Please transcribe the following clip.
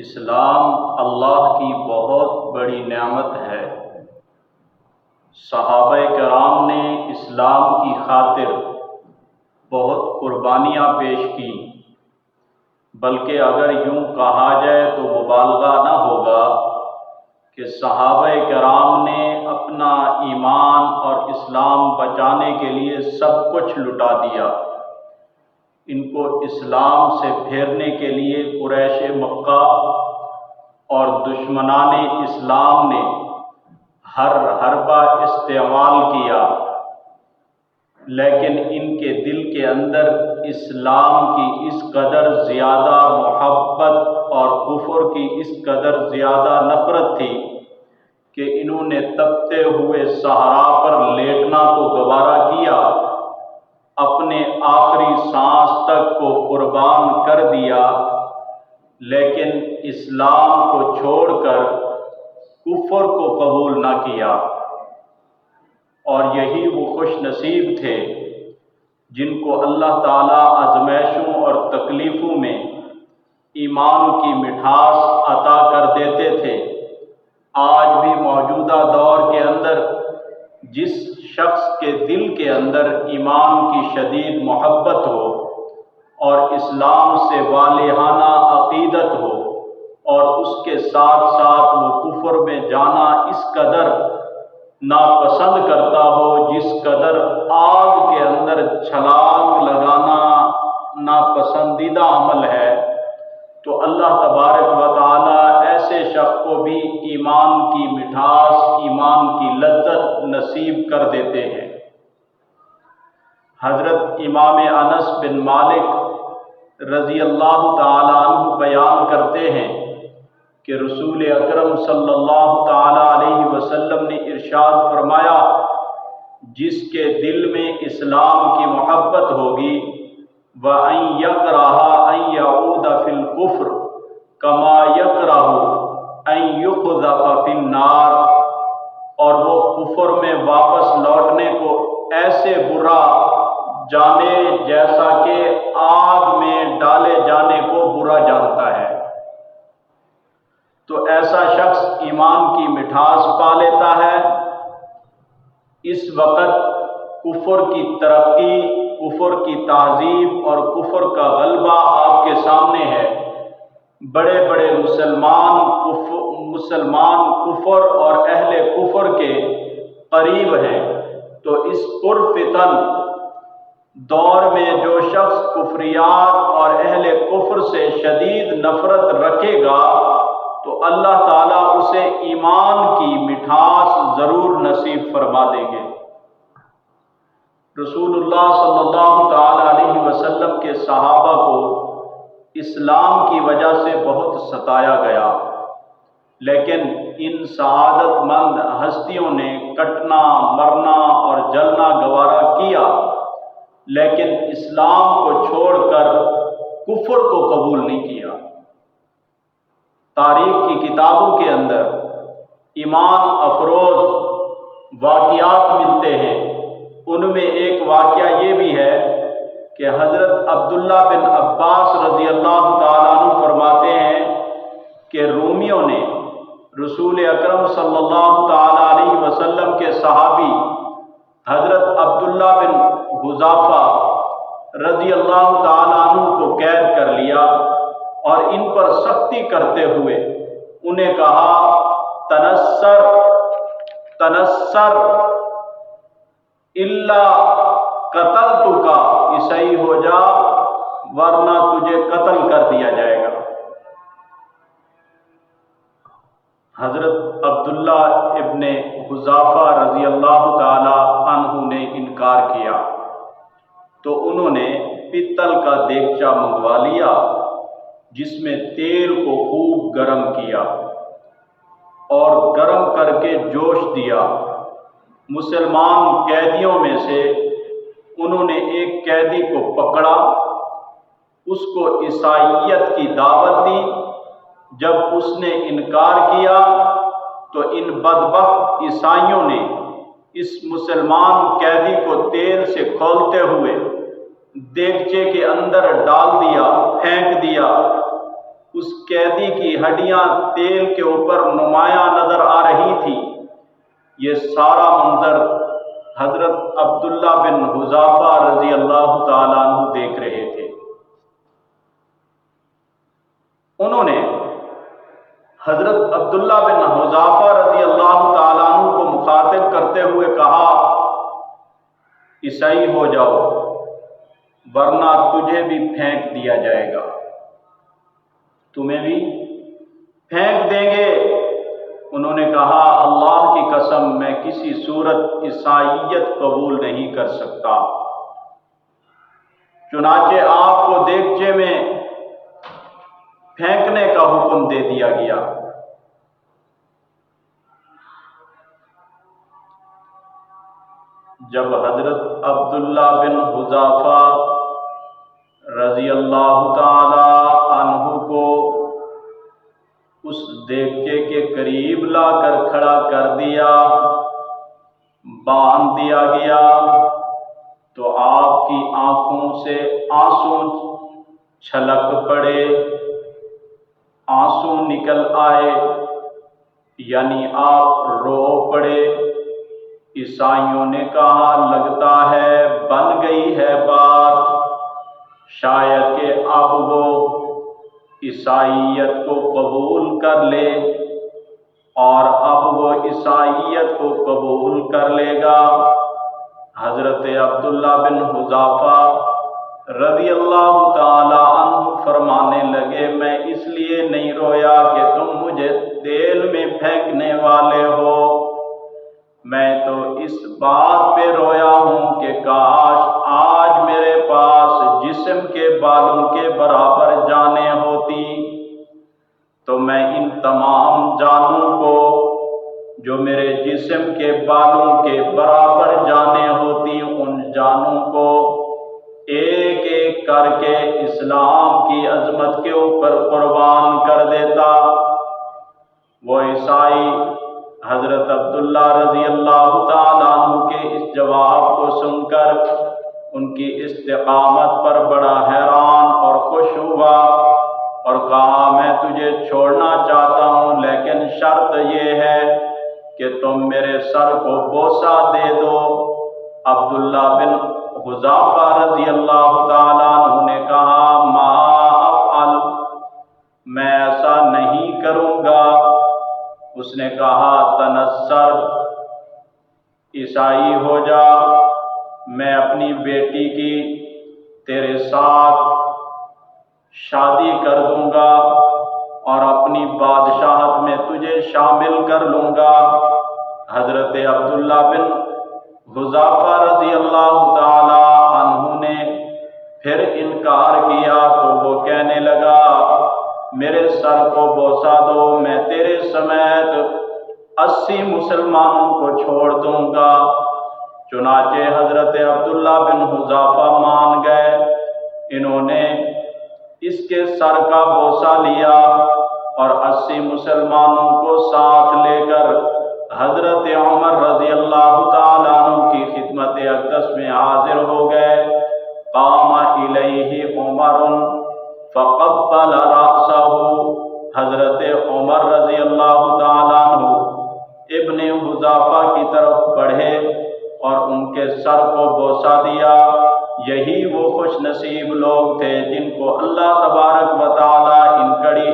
اسلام اللہ کی بہت بڑی نعمت ہے۔ صحابہ کرام نے اسلام کی خاطر بہت قربانیاں پیش کی، بلکہ اگر یوں کہا جائے تو مبالغہ نہ ہوگا کہ صحابہ کرام نے اپنا ایمان اور اسلام بچانے کے لیے سب کچھ لٹا دیا۔ ان کو اسلام سے پھیرنے کے لیے قریش مکہ اور دشمنان اسلام نے ہر حربہ استعمال کیا، لیکن ان کے دل کے اندر اسلام کی اس قدر زیادہ محبت اور کفر کی اس قدر زیادہ نفرت تھی کہ انہوں نے تپتے ہوئے صحرا پر لیٹنا تو گوارا کیا، اپنے آخری سانس تک کو قربان کر دیا، لیکن اسلام کو چھوڑ کر کفر کو قبول نہ کیا۔ اور یہی وہ خوش نصیب تھے جن کو اللہ تعالیٰ آزمائشوں اور تکلیفوں میں ایمان کی مٹھاس عطا کر دیتے تھے۔ آج بھی موجودہ دور کے اندر جس شخص کے دل کے اندر ایمان کی شدید محبت ہو اور اسلام سے والہانہ عقیدت ہو اور اس کے ساتھ ساتھ وہ کفر میں جانا اس قدر ناپسند کرتا ہو جس قدر آگ کے اندر چھلانگ لگانا ناپسندیدہ عمل ہے، تو اللہ تبارک و تعالی ایسے شخص کو بھی ایمان کی مٹھاس، ایمان کی لذت نصیب کر دیتے ہیں۔ حضرت امام انس بن مالک رضی اللہ تعالی عنہ بیان کرتے ہیں کہ رسول اکرم صلی اللہ تعالی علیہ وسلم نے ارشاد فرمایا، جس کے دل میں اسلام کی محبت ہوگی وَأَن يَكْرَهَ أَن يَعُودَ فِي الْكُفْرِ كَمَا يَكْرَهُ أَن يُقْذَفَ فِي النَّارِ، اور وہ کفر میں واپس لوٹنے کو ایسے برا جانے جیسا کہ آگ میں ڈالے جانے کو برا جانتا ہے۔ تو ایسا شخص ایمان کی مٹھاس پا لیتا ہے۔ اس وقت کفر کی ترقی، کفر کی تہذیب اور کفر کا غلبہ آپ کے سامنے ہے۔ بڑے بڑے مسلمان کفر اور اہل کفر کے قریب ہیں، تو اس پرفتن دور میں جو شخص کفریات اور اہل کفر سے شدید نفرت رکھے گا تو اللہ تعالیٰ اسے ایمان کی مٹھاس ضرور نصیب فرما دیں گے۔ رسول اللہ صلی اللہ تعالی علیہ وسلم کے صحابہ کو اسلام کی وجہ سے بہت ستایا گیا، لیکن ان سعادت مند ہستیوں نے کٹنا، مرنا اور جلنا گوارا کیا، لیکن اسلام کو چھوڑ کر کفر کو قبول نہیں کیا۔ تاریخ کی کتابوں کے اندر ایمان افروز واقعات ملتے ہیں۔ ان میں ایک واقعہ یہ بھی ہے کہ حضرت عبداللہ بن عباس رضی اللہ تعالیٰ عنہ فرماتے ہیں کہ رومیوں نے رسول اکرم صلی اللہ تعالیٰ علیہ وسلم کے صحابی حضرت عبداللہ بن حذافہ رضی اللہ تعالیٰ عنہ کو قید کر لیا اور ان پر سختی کرتے ہوئے انہیں کہا، تنصر الا قتلتک، عیسائی ہو جا ورنہ تجھے قتل کر دیا جائے گا۔ حضرت عبداللہ ابن حذافہ رضی اللہ تعالی عنہ نے انکار کیا تو انہوں نے پتل کا دیگچہ منگوا لیا جس میں تیل کو خوب گرم کیا اور گرم کر کے جوش دیا۔ مسلمان قیدیوں میں سے انہوں نے ایک قیدی کو پکڑا، اس کو عیسائیت کی دعوت دی۔ جب اس نے انکار کیا تو ان بدبخت عیسائیوں نے اس مسلمان قیدی کو تیل سے کھولتے ہوئے دیگچے کے اندر ڈال دیا، پھینک دیا۔ اس قیدی کی ہڈیاں تیل کے اوپر نمایاں نظر آ رہی تھی۔ یہ سارا منظر حضرت عبداللہ بن حذافہ رضی اللہ تعالیٰ عنہ دیکھ رہے تھے۔ انہوں نے حضرت عبداللہ بن حذافہ رضی اللہ تعالیٰ عنہ کو مخاطب کرتے ہوئے کہا، عیسائی ہو جاؤ ورنہ تجھے بھی پھینک دیا جائے گا، تمہیں بھی پھینک دیں گے۔ انہوں نے کہا، اللہ کی قسم میں کسی صورت عیسائیت قبول نہیں کر سکتا۔ چنانچہ آپ کو دیگچے میں پھینکنے کا حکم دے دیا گیا۔ جب حضرت عبداللہ بن حذافہ رضی اللہ تعالی عنہ کو اس دیگچے کے قریب لا کر کھڑا کر دیا، باندھ دیا گیا، تو آپ کی آنکھوں سے آنسو چھلک پڑے، آنسو نکل آئے، یعنی آپ رو پڑے۔ عیسائیوں نے کہا، لگتا ہے بن گئی ہے بات، شاید کہ اب وہ عیسائیت کو قبول کر لے، اور اب وہ عیسائیت کو قبول کر لے گا۔ حضرت عبداللہ بن حذافہ رضی اللہ تعالی عنہ فرمانے لگے، میں اس لیے نہیں رویا کہ تم مجھے تیل میں پھینکنے والے ہو، میں تو اس بات پہ رویا ہوں کہ کاش آج میرے پاس جسم کے بالوں کے برابر جانیں ہوتی، تو میں ان تمام جانوں کو جو میرے جسم کے بالوں کے برابر جانیں ہوتی، ان جانوں کو ایک ایک کر کے اسلام کی عظمت کے اوپر قربان کر دیتا۔ وہ عیسائی حضرت عبداللہ رضی اللہ تعالیٰ عنہ کے اس جواب کو سن کر ان کی استقامت پر بڑا حیران اور خوش ہوا، اور کہا، میں تجھے چھوڑنا چاہتا ہوں، لیکن شرط یہ ہے کہ تم میرے سر کو بوسہ دے دو۔ عبداللہ بن حذافہ رضی اللہ تعالیٰ عنہ نے کہا، ما افعل، میں ایسا نہیں کروں گا۔ اس نے کہا، تنصر، عیسائی ہو جا، میں اپنی بیٹی کی تیرے ساتھ شادی کر دوں گا اور اپنی بادشاہت میں تجھے شامل کر لوں گا۔ حضرت عبداللہ بن حذافہ رضی اللہ تعالی عنہ نے پھر انکار کیا، تو وہ کہنے لگا، میرے سر کو بوسہ دو، میں تیرے سمیت 80 مسلمانوں کو چھوڑ دوں گا۔ چنانچہ حضرت عبداللہ بن حذافہ مان گئے۔ انہوں نے اس کے سر کا بوسہ لیا اور 80 مسلمانوں کو ساتھ لے کر حضرت عمر رضی اللہ تعالیٰ عنہ کی خدمت اقدس میں حاضر ہو گئے۔ قام الیہ عمر فقبل رأسہ، حضرت عمر رضی اللہ تعالیٰ عنہ ابن حذافہ کی طرف بڑھے اور ان کے سر کو بوسہ دیا۔ یہی وہ خوش نصیب لوگ تھے جن کو اللہ تبارک و تعالیٰ ان کڑی